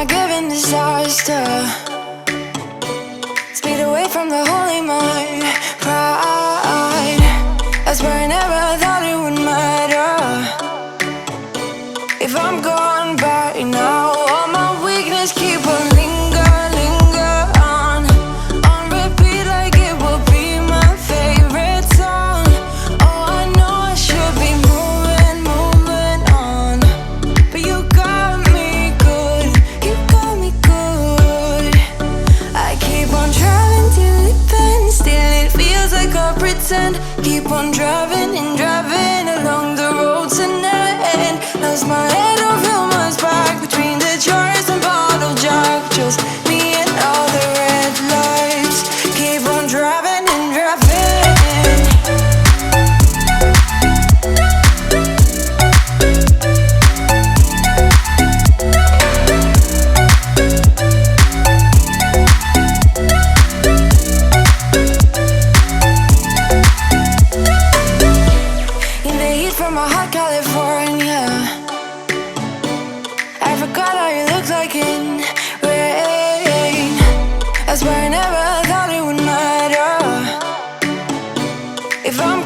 a given disaster. Speed away from the holy mind. Pride, I swear I never thought it would matter. If I'm gone by now, all my weakness keep on linger on repeat like it will be my favorite song. Oh, I know I should be moving on, but you got me good, you got me good. I keep on driving till it bends, still it feels like I pretend. Keep on driving and driving along the road tonight. Lost my head over my back between the jars and bottle jack. Just me and all the red lights. Keep on driving and driving. In the heat from a hot California, I forgot how you looked like in rain. I swear I never thought it would matter. If I'm